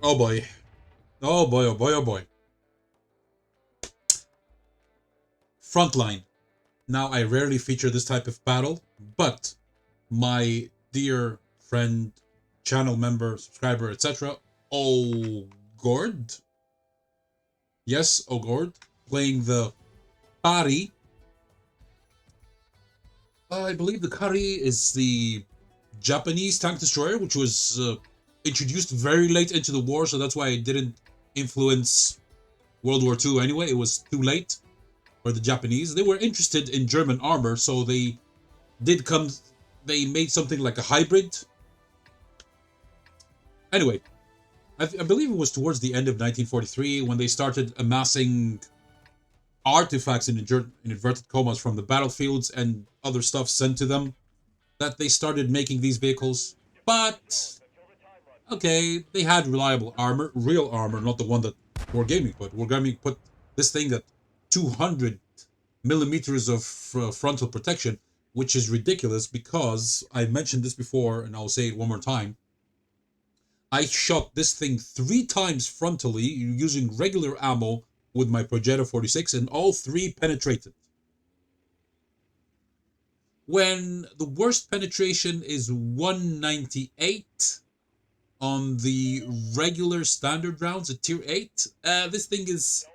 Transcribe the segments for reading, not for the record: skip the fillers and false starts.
Oh boy. Oh boy, oh boy, oh boy. Frontline. Now, I rarely feature this type of battle, but my dear friend, channel member, subscriber, etc., ohgord. Yes, ohgord. Playing the Kari. I believe the Kari is the Japanese tank destroyer, which was introduced very late into the war, so that's why it didn't influence World War II anyway. It was too late for the Japanese. They were interested in German armor, so they made something like a hybrid. Anyway, I believe it was towards the end of 1943 when they started amassing artifacts in inverted commas from the battlefields and other stuff sent to them, that they started making these vehicles. But okay, they had reliable armor, real armor, not the one that Wargaming put. Wargaming put this thing at 200 millimeters of frontal protection, which is ridiculous because I mentioned this before and I'll say it one more time. I shot this thing 3 times frontally using regular ammo with my Projector 46 and all 3 penetrated. When the worst penetration is 198 on the regular standard rounds at tier 8, this thing is,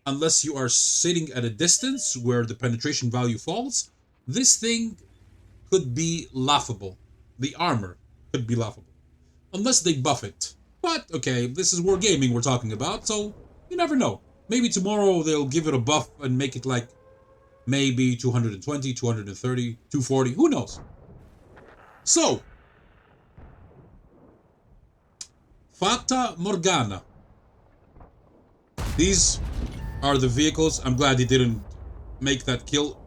unless you are sitting at a distance where the penetration value falls, this thing could be laughable. The armor could be laughable. Unless they buff it. But, okay, this is Wargaming we're talking about, so you never know. Maybe tomorrow they'll give it a buff and make it like maybe 220, 230, 240, who knows? So, Fata Morgana. These are the vehicles. I'm glad he didn't make that kill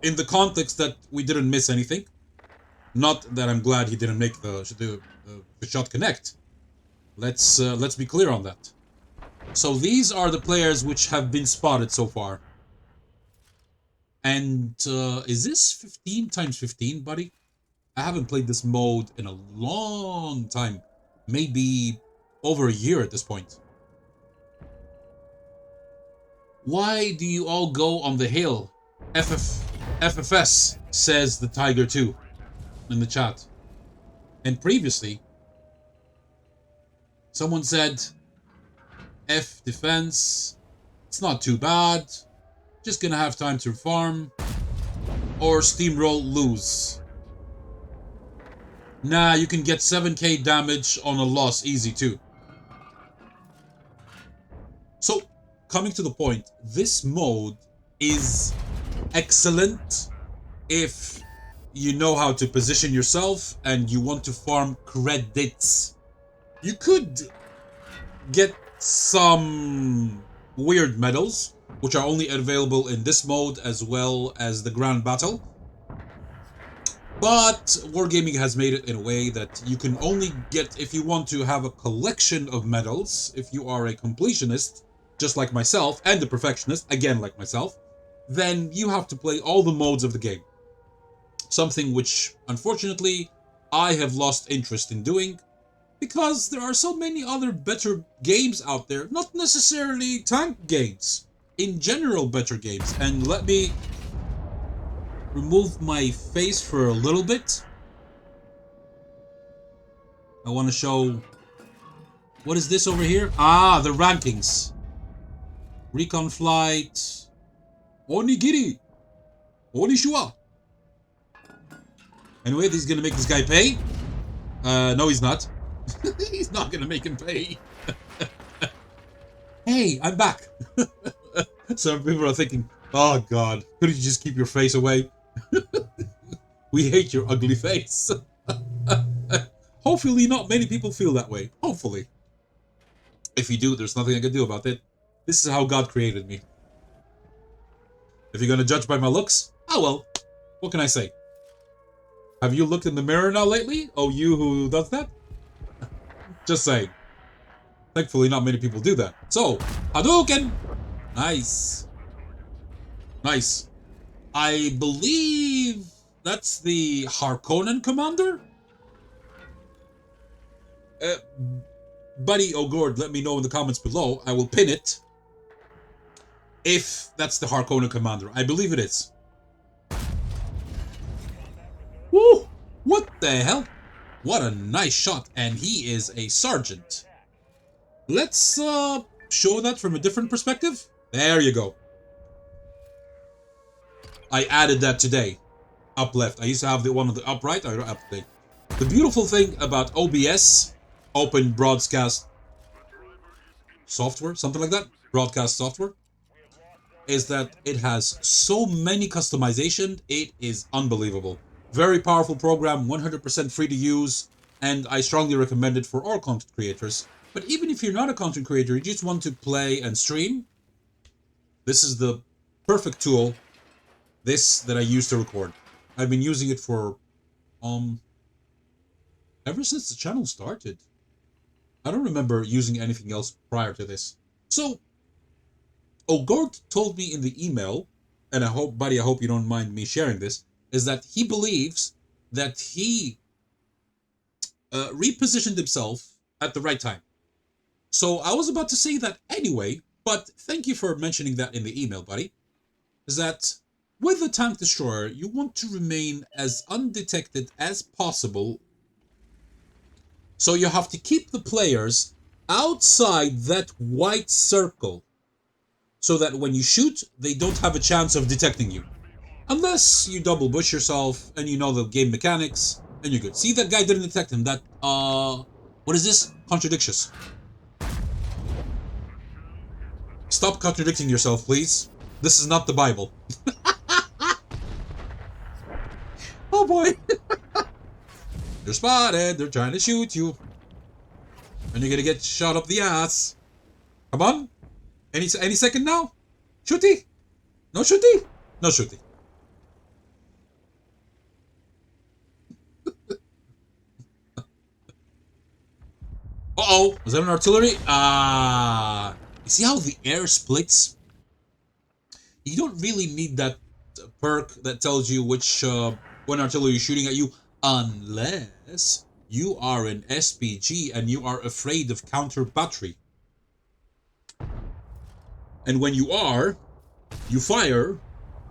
in the context that we didn't miss anything. Not that I'm glad he didn't make the shot connect. Let's be clear on that. So these are the players which have been spotted so far. And is this 15 times 15, buddy? I haven't played this mode in a long time. Maybe over a year at this point. Why do you all go on the hill? FFS, says the Tiger 2 in the chat. And previously, someone said, F defense, it's not too bad, just gonna have time to farm, or steamroll lose. Nah, you can get 7k damage on a loss easy too. So, coming to the point, this mode is excellent if you know how to position yourself and you want to farm credits. You could get some weird medals, which are only available in this mode as well as the Grand Battle. But Wargaming has made it in a way that you can only get, if you want to have a collection of medals, if you are a completionist, just like myself, and a perfectionist, again like myself, then you have to play all the modes of the game. Something which, unfortunately, I have lost interest in doing, because there are so many other better games out there, not necessarily tank games, in general better games. And let me remove my face for a little bit. I want to show, what is this over here? Ah, the rankings. Recon flight, Onigiri, Onishua. Anyway, this is gonna make this guy pay. No, he's not. He's not gonna make him pay. Hey, I'm back. Some people are thinking, oh god, couldn't you just keep your face away? We hate your ugly face. Hopefully not many people feel that way. Hopefully. If you do, there's nothing I can do about it. This is how God created me. If you're gonna judge by my looks, oh well, what can I say? Have you looked in the mirror now lately? Oh, you who does that? Just saying. Thankfully, not many people do that. So, Hadouken! Nice. Nice. I believe that's the Harkonnen commander? buddy ohgord, let me know in the comments below. I will pin it. If that's the Harkonnen commander. I believe it is. Woo! What the hell? What a nice shot. And he is a sergeant. Let's show that from a different perspective. There you go. I added that today. Up left. I used to have the one on the up right. I don't have today. The beautiful thing about OBS, Open Broadcast Software, something like that, broadcast software, is that it has so many customization. It is unbelievable. Very powerful program, 100% free to use, and I strongly recommend it for all content creators. But even if you're not a content creator, you just want to play and stream, this is the perfect tool. This that I use to record. I've been using it for ever since the channel started. I don't remember using anything else prior to this. So ohgord told me in the email, and I hope, buddy, I hope you don't mind me sharing this, is that he believes that he repositioned himself at the right time. So I was about to say that anyway, but thank you for mentioning that in the email, buddy. Is that with the tank destroyer, you want to remain as undetected as possible. So you have to keep the players outside that white circle, so that when you shoot, they don't have a chance of detecting you. Unless you double bush yourself and you know the game mechanics, and you're good. See, that guy didn't detect him. That, what is this? Contradictious. Stop contradicting yourself, please. This is not the Bible. Oh boy. They're spotted. They're trying to shoot you. And you're gonna get shot up the ass. Come on. Any second now? Shooty? No shooty? No shooty. Uh-oh. Was that an artillery? You see how the air splits? You don't really need that perk that tells you which when artillery is shooting at you, unless you are an SPG and you are afraid of counter battery. And when you are, you fire,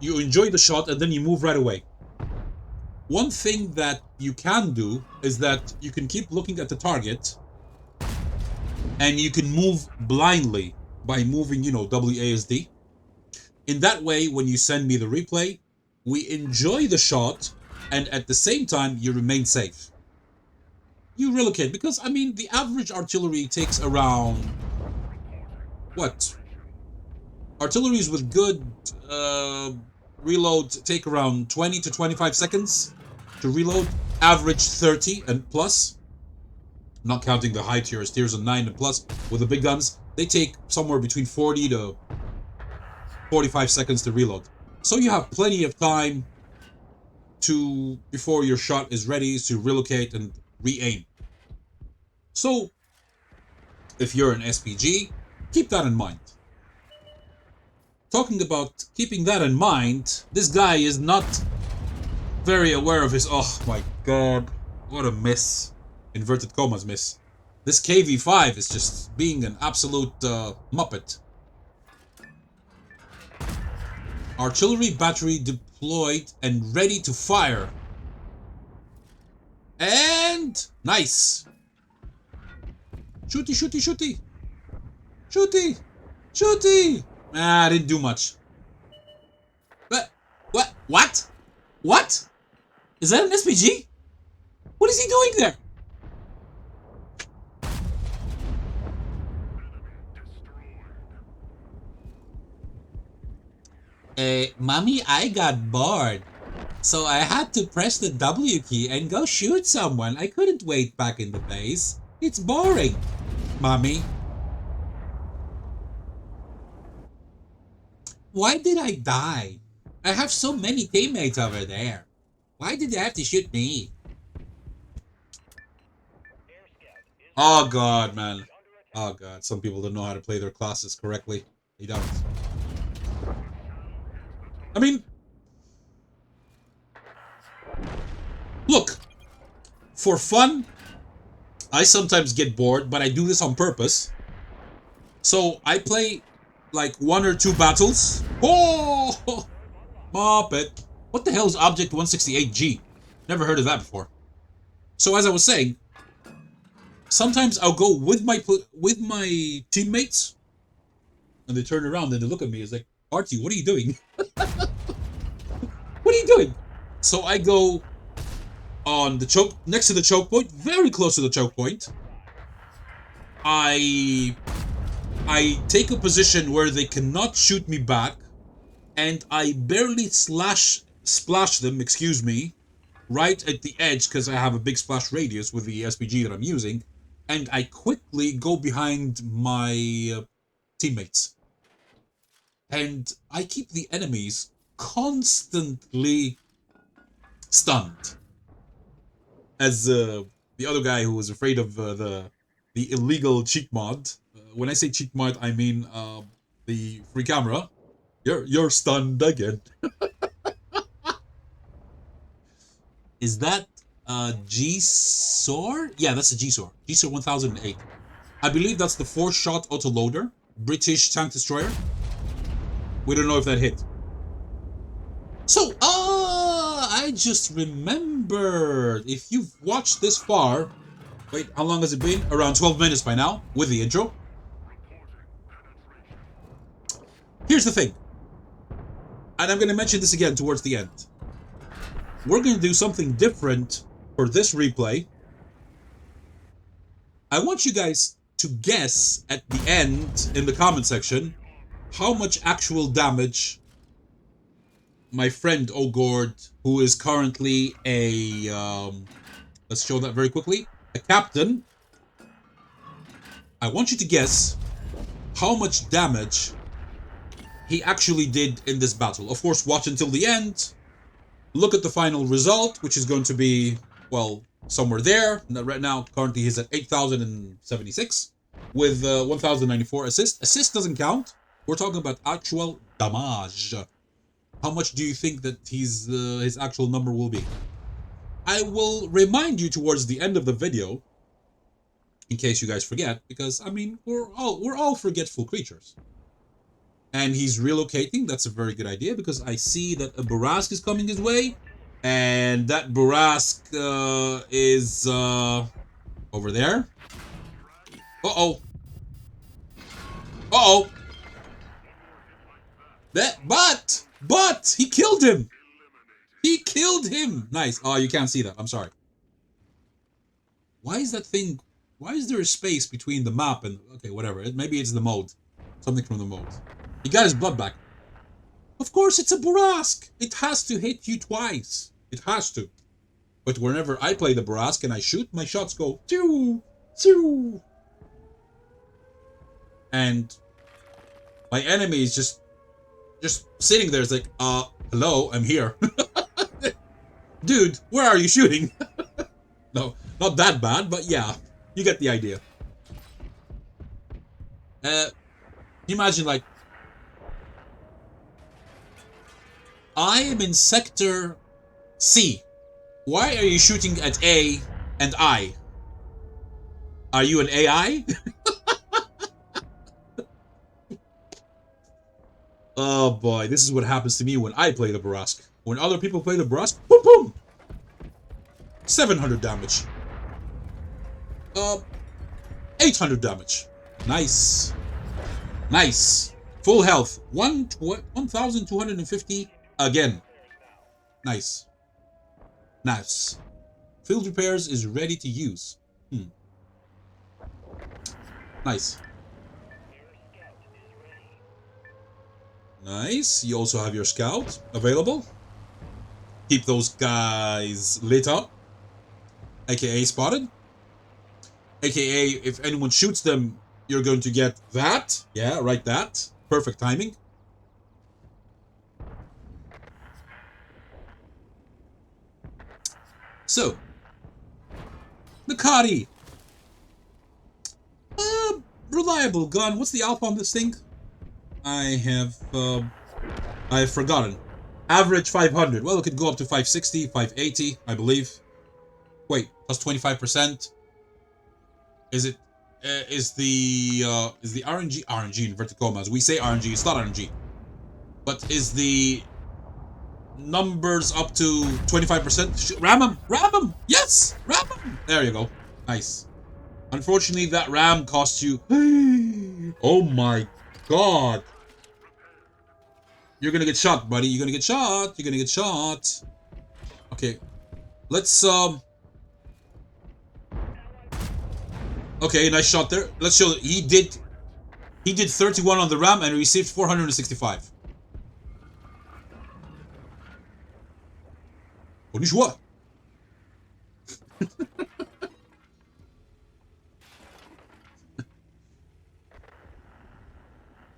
you enjoy the shot, and then you move right away. One thing that you can do is that you can keep looking at the target, and you can move blindly by moving, you know, WASD. In that way, when you send me the replay, we enjoy the shot, and at the same time, you remain safe. You relocate, because, I mean, the average artillery takes around... what? Artilleries with good reload take around 20 to 25 seconds to reload. Average 30 and plus. Not counting the high tiers, tiers of 9 and plus. With the big guns, they take somewhere between 40 to 45 seconds to reload. So you have plenty of time to, before your shot is ready, to relocate and re-aim. So, if you're an SPG, keep that in mind. Talking about keeping that in mind, this guy is not very aware of his... oh my god, what a miss. Inverted commas miss. This KV-5 is just being an absolute muppet. Artillery battery deployed and ready to fire. And... nice. Shooty, shooty, shooty. Shooty. Shooty. Nah, I didn't do much. But... what? What? What? Is that an SPG? What is he doing there? Mommy, I got bored. So I had to press the W key and go shoot someone. I couldn't wait back in the base. It's boring. Mommy. Why did I die? I have so many teammates over there. Why did they have to shoot me? Oh god, man. Oh god, some people don't know how to play their classes correctly. They don't. I mean... look. For fun, I sometimes get bored, but I do this on purpose. So I play like 1 or 2 battles. Oh, mop it. What the hell is Object 168G? Never heard of that before. So as I was saying, sometimes I'll go with my teammates, and they turn around and they look at me. It's like, Artie, what are you doing? What are you doing? So I go on the choke, next to the choke point, very close to the choke point. I take a position where they cannot shoot me back, and I barely splash them, excuse me, right at the edge because I have a big splash radius with the SPG that I'm using, and I quickly go behind my teammates. And I keep the enemies constantly stunned. As the other guy who was afraid of the illegal cheat mod. When I say cheat mod, I mean the free camera. You're stunned again. Is that G-SOR? Yeah, that's a G-SOR. G-SOR 1008. I believe that's the 4-shot autoloader. British tank destroyer. We don't know if that hit. So, I just remembered. If you've watched this far... Wait, how long has it been? Around 12 minutes by now, with the intro. Here's the thing. And I'm going to mention this again towards the end. We're going to do something different for this replay. I want you guys to guess at the end, in the comment section, how much actual damage my friend ohgord, who is currently a... let's show that very quickly. A captain. I want you to guess how much damage he actually did in this battle. Of course, watch until the end. Look at the final result, which is going to be, well, somewhere there. Right now, currently he's at 8,076 with 1,094 assist. Assist doesn't count. We're talking about actual damage. How much do you think that his actual number will be? I will remind you towards the end of the video, in case you guys forget, because I mean we're all forgetful creatures. And he's relocating. That's a very good idea because I see that a Barask is coming his way, and that Barask is over there. Uh-oh. Uh-oh. But he killed him. He killed him! Nice. Oh, you can't see that. I'm sorry. Why is that thing... Why is there a space between the map and... Okay, whatever. Maybe it's the mode. Something from the mode. He got his blood back. Of course, it's a Barask. It has to hit you twice. It has to. But whenever I play the Barask and I shoot, my shots go... Choo! Choo! And... my enemy is just sitting there. It's like, hello, I'm here. Dude, where are you shooting? No, not that bad, but yeah, you get the idea. Imagine, like, I am in sector C. Why are you shooting at A and I? Are you an AI? Oh boy, this is what happens to me when I play the Barask. When other people play the Barask, boom boom! 700 damage. 800 damage. Nice. Nice. Full health. 1,250 again. Nice. Nice. Field repairs is ready to use. Nice. Nice. You also have your scout available. Keep those guys lit up. AKA spotted. AKA if anyone shoots them, you're going to get that. Yeah, right, that. Perfect timing. So, Nakati. Reliable gun. What's the alpha on this thing? I have forgotten. Average 500. Well, it could go up to 560, 580, I believe. Wait, plus 25%. Is it is the RNG inverted commas? We say RNG, it's not RNG, but is the numbers up to 25%? Ram him! Ram him! Yes! Ram him! There you go. Nice. Unfortunately, that ram cost you. Oh my god! You're gonna get shot, buddy. You're gonna get shot. You're gonna get shot. Okay, let's Okay, nice shot there. Let's show. He did 31 on the ram and received 465. Konnichiwa.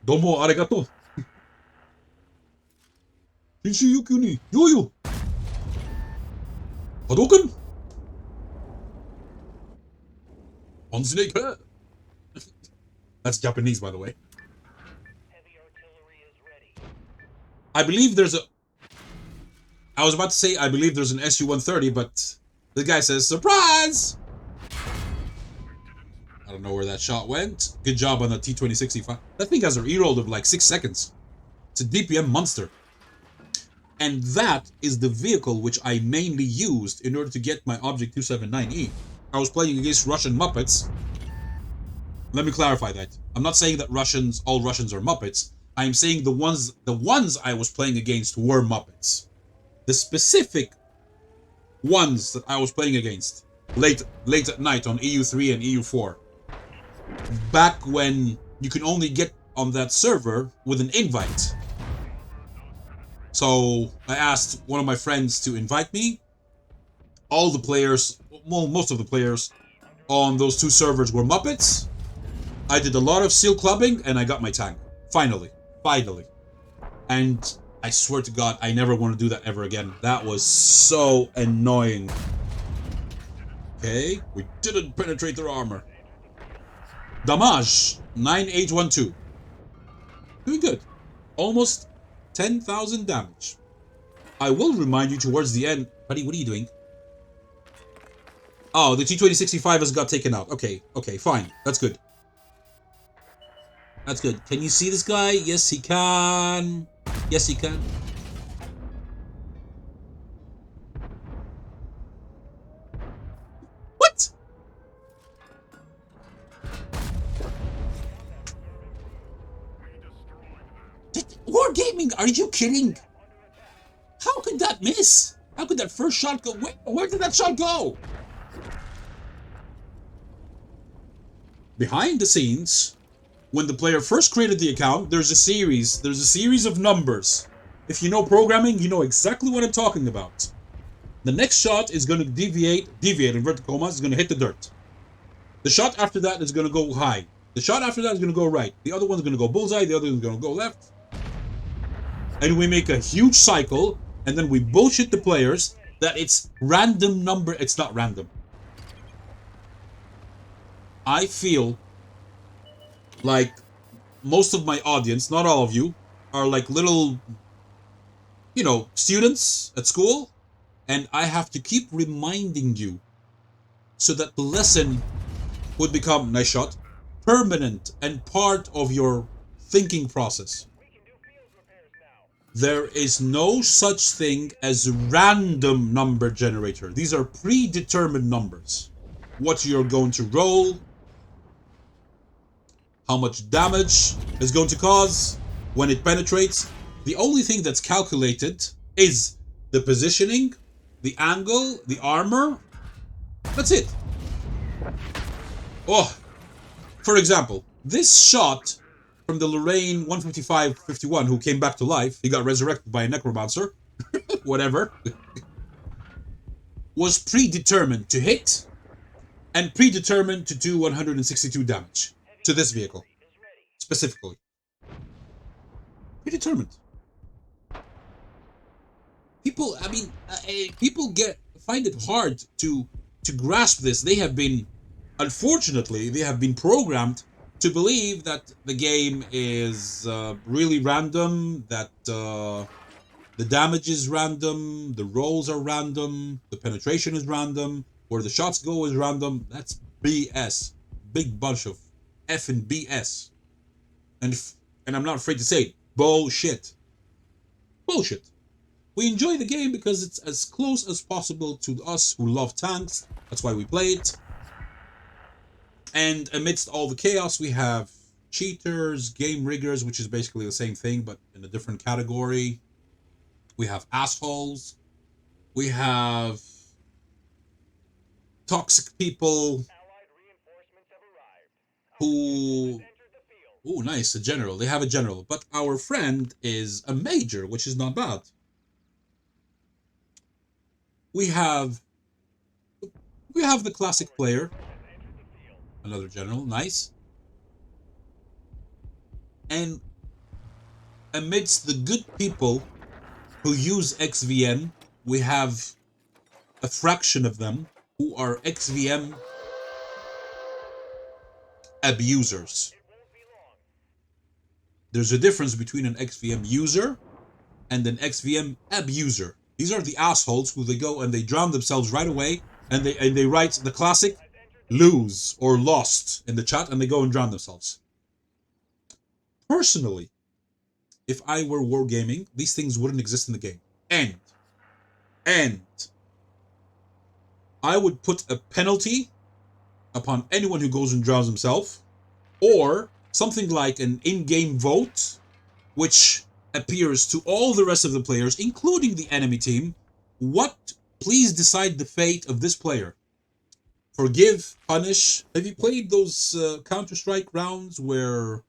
Domo arigato. Shinshu ni yoyo. Hadouken. On snake hair. That's Japanese, by the way. Heavy artillery is ready. I believe there's a. I was about to say I believe there's an SU-130, but the guy says surprise. I don't know where that shot went. Good job on the T-2065. That thing has a reroll of like 6 seconds. It's a DPM monster. And that is the vehicle which I mainly used in order to get my Object 279E. I was playing against Russian Muppets. Let me clarify that. I'm not saying that all Russians are Muppets. I'm saying the ones I was playing against were Muppets. The specific ones that I was playing against late at night on EU3 and EU4. Back when you can only get on that server with an invite. So I asked one of my friends to invite me. All the players, well, most of the players on those two servers were Muppets. I did a lot of seal clubbing and I got my tank. Finally. And I swear to God, I never want to do that ever again. That was so annoying. Okay, we didn't penetrate their armor. Damage 9812. Doing good. Almost 10,000 damage. I will remind you towards the end. Buddy, what are you doing? Oh, the T-2065 has got taken out. Okay, fine. That's good. That's good. Can you see this guy? Yes, he can. Yes, he can. What? War Gaming, are you kidding? How could that miss? How could that first shot go? Where did that shot go? Behind the scenes, when the player first created the account, there's a series of numbers. If you know programming, you know exactly what I'm talking about. The next shot is going to deviate inverted commas, is going to hit the dirt. The shot after that is going to go high. The shot after that is going to go right. The other one's going to go bullseye, the other one's going to go left. And we make a huge cycle, and then we bullshit the players that it's random number. It's not random. I feel like most of my audience, not all of you, are like little, students at school, and I have to keep reminding you so that the lesson would become, nice shot, permanent and part of your thinking process. There is no such thing as a random number generator. These are predetermined numbers. What you're going to roll, how much damage is going to cause when it penetrates. The only thing that's calculated is the positioning, the angle, the armor. That's it. Oh, for example, this shot from the Lorraine 155-51 who came back to life, he got resurrected by a necromancer, whatever, was predetermined to hit and predetermined to do 162 damage to this vehicle, specifically. Predetermined. People, people find it hard to grasp this. They have been, unfortunately, they have been programmed to believe that the game is really random, that the damage is random, the rolls are random, the penetration is random, where the shots go is random. That's BS. big bunch of effing BS. And I'm not afraid to say it, bullshit. Bullshit. We enjoy the game because it's as close as possible to us who love tanks. That's why we play it. And amidst all the chaos, we have cheaters, game riggers, which is basically the same thing, but in a different category. We have assholes. We have toxic people who... Oh, nice, a general. They have a general. But our friend is a major, which is not bad. We have the classic player. Another general, nice. And amidst the good people who use XVM, we have a fraction of them who are XVM abusers. There's a difference between an XVM user and an XVM abuser. These are the assholes who they go and they drown themselves right away, and they write the classic lose or lost in the chat, and they go and drown themselves. Personally, if I were wargaming, these things wouldn't exist in the game. And I would put a penalty upon anyone who goes and drowns himself, or something like an in-game vote, which appears to all the rest of the players, including the enemy team. Please decide the fate of this player. Forgive, punish. Have you played those Counter-Strike rounds where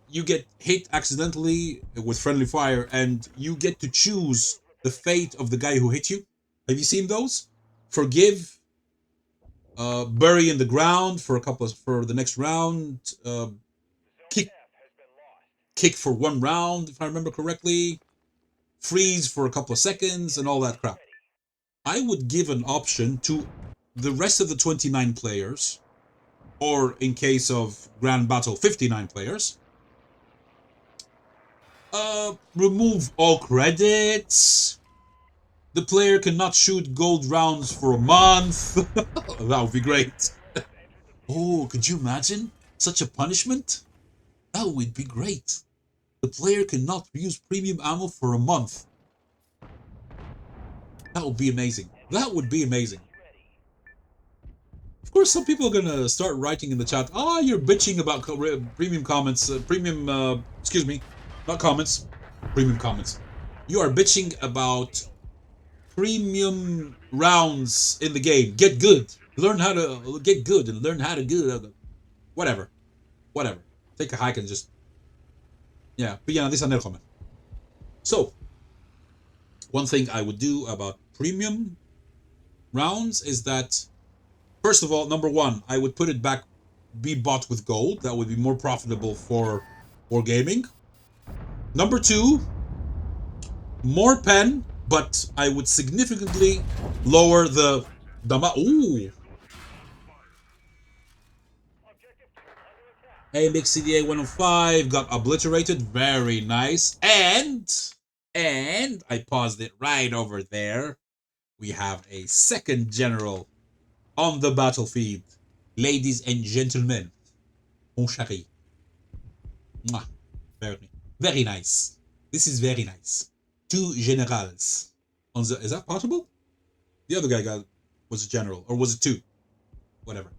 you get hit accidentally with friendly fire and you get to choose the fate of the guy who hit you? Have you seen those? Forgive, bury in the ground for the next round, kick for 1 round, if I remember correctly, freeze for a couple of seconds, and all that crap. I would give an option to the rest of the 29 players, or in case of Grand Battle, 59 players. Remove all credits. The player cannot shoot gold rounds for a month. That would be great. Oh, could you imagine such a punishment? That would be great. The player cannot use premium ammo for a month. That would be amazing. That would be amazing. Of course, some people are gonna start writing in the chat, you're bitching about premium comments, excuse me, not comments, premium comments. You are bitching about premium rounds in the game. Get good. Learn how to get good and learn how to do whatever. Take a hike and just... Yeah, begynna disse nedkommende. So, one thing I would do about premium rounds is that, first of all, number one, I would put it back, be bought with gold. That would be more profitable for gaming. Number two, more pen, but I would significantly lower the ooh. AMXCDA 105 got obliterated. Very nice. And I paused it right over there. We have a second general on the battlefield. Ladies and gentlemen, mon chéri. Very, very nice. This is very nice. 2 generals. Is that possible? The other guy was a general, or was it 2? Whatever.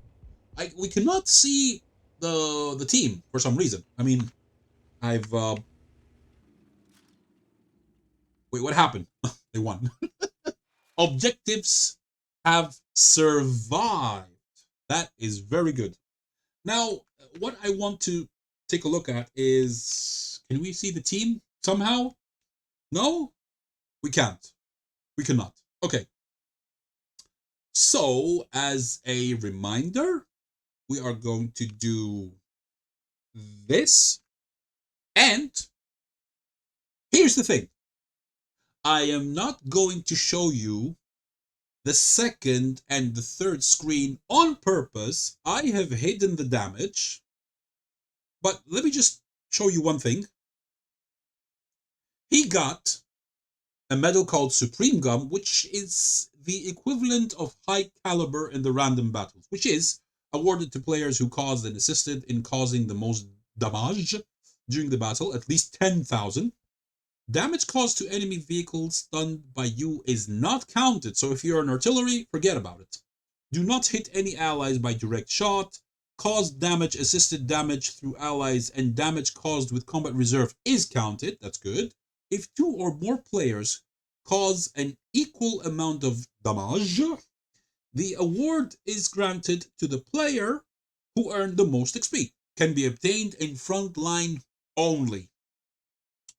We cannot see the team for some reason. I mean, I've wait, what happened? They won. Objectives have survived. That is very good. Now, what I want to take a look at is, can we see the team somehow? No? We can't. We cannot. Okay. So, as a reminder, we are going to do this. And here's the thing. I am not going to show you the second and the third screen on purpose. I have hidden the damage. But let me just show you one thing. He got a medal called Supreme Gum, which is the equivalent of high caliber in the random battles, which is awarded to players who caused and assisted in causing the most damage during the battle, at least 10,000. Damage caused to enemy vehicles stunned by you is not counted, so if you're an artillery, forget about it. Do not hit any allies by direct shot. Caused damage, assisted damage through allies, and damage caused with combat reserve is counted. That's good. If 2 or more players cause an equal amount of damage, the award is granted to the player who earned the most XP. Can be obtained in Frontline only.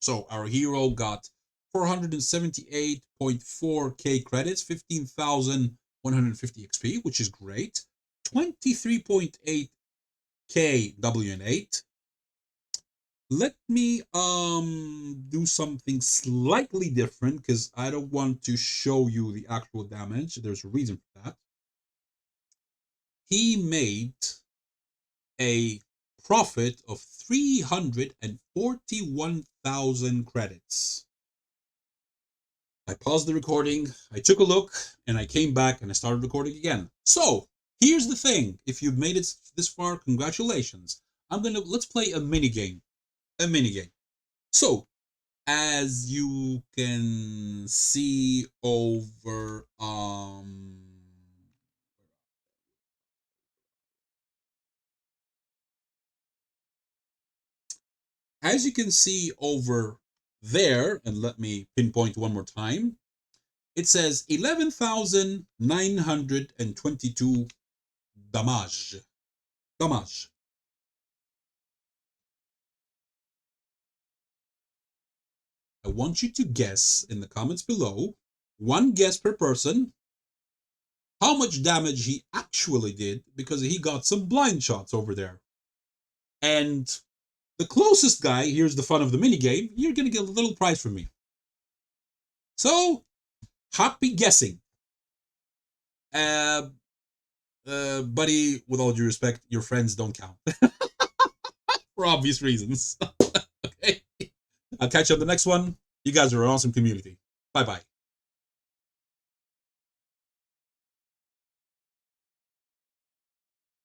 So our hero got 478.4k credits, 15,150 XP, which is great. 23.8k WN8. Let me do something slightly different because I don't want to show you the actual damage. There's a reason for that. He made a profit of 341,000 credits. I paused the recording, I took a look, and I came back and I started recording again. So, here's the thing. If you've made it this far, congratulations. Let's play a mini game. So, as you can see over as you can see over there, and let me pinpoint one more time, it says 11,922 damage. I want you to guess in the comments below, one guess per person, how much damage he actually did, because he got some blind shots over there. And the closest guy, here's the fun of the minigame, you're going to get a little prize from me. So, happy guessing. Buddy, with all due respect, your friends don't count. For obvious reasons. Okay? I'll catch you on the next one. You guys are an awesome community. Bye-bye.